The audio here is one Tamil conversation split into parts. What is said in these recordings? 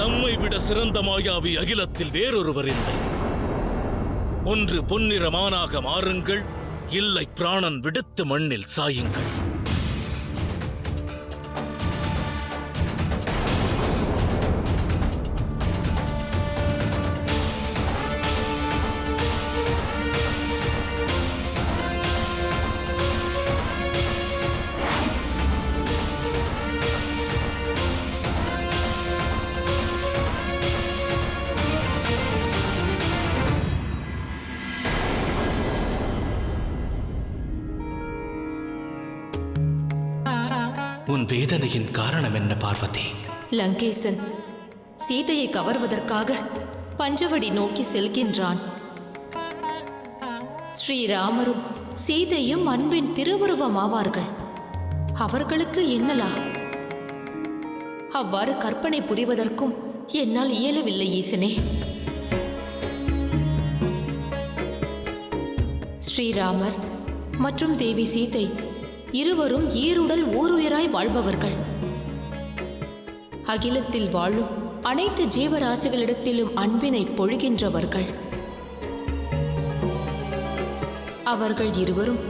தம்மை விட சிறந்த மாயாவி அகிலத்தில் வேறொருவர் இல்லை. ஒன்று பொன்னிறமானாக மாறுங்கள், இல்லை பிராணன் விடுத்து மண்ணில் சாயுங்கள். உன் வேதனையின் காரணம் என்ன பார்வதி? லங்கேசன் சீதையை கவர்வதற்காக பஞ்சவடி நோக்கி செல்கின்றான். ஸ்ரீராமரும் சீதையும் அன்பின் திருவுருவமாவார்கள். அவர்களுக்கு என்னலா? அவ்வாறு கற்பனை புரிவதற்கும் என்னால் இயலவில்லை ஈசனே. ஸ்ரீராமர் மற்றும் தேவி சீதை இருவரும் ஈருடல் ஓருயிராய் வாழ்பவர்கள். அகிலத்தில் வாழும் அனைத்து ஜீவராசிகளிடத்திலும் அன்பினை பொழிகின்றவர்கள். அவர்கள் இருவரும்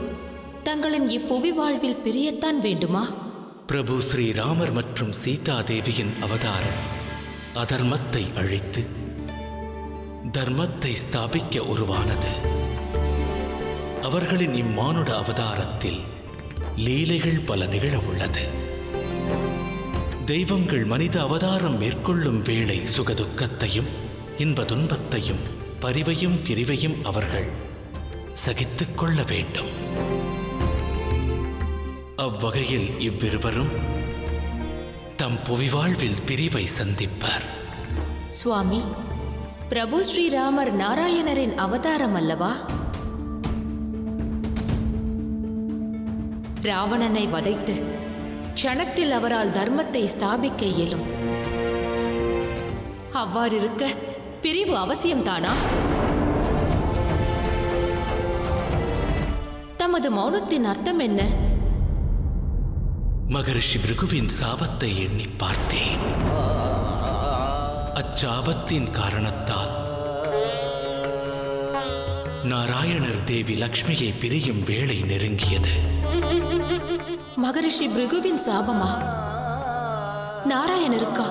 தங்களின் இப்புவி வாழ்வில் பிரியத்தான் வேண்டுமா? பிரபு ஸ்ரீராமர் மற்றும் சீதா தேவியின் அவதாரம் அதர்மத்தை அழித்து தர்மத்தை ஸ்தாபிக்க உருவானது. அவர்களின் இம்மானுட அவதாரத்தில் லீலைகள் பல நிகழ உள்ளது. தெய்வங்கள் மனித அவதாரம் மேற்கொள்ளும் வேளை சுகதுக்கத்தையும் இன்ப துன்பத்தையும் பரிவையும் பிரிவையும் அவர்கள் சகித்துக் கொள்ள வேண்டும். அவ்வகையில் இவ்விருவரும் தம் புவிவாழ்வில் பிரிவை சந்திப்பார். சுவாமி, பிரபு ஸ்ரீராமர் நாராயணரின் அவதாரம் அல்லவா? ராவணனை வதைத்து க்ஷணத்தில் அவரால் தர்மத்தை ஸ்தாபிக்க இயலும். அவ்வாறிருக்க பிரிவு அவசியம்தானா? தமது மௌனத்தின் அர்த்தம் என்ன? மகரிஷி பிருகுவின் சாபத்தை எண்ணி பார்த்தேன். அச்சாபத்தின் காரணத்தால் நாராயணர் தேவி லக்ஷ்மியை பிரியும் வேளை நெருங்கியது. மகரிஷி பிருகுவின் சாபமா? நாராயணருக்கா?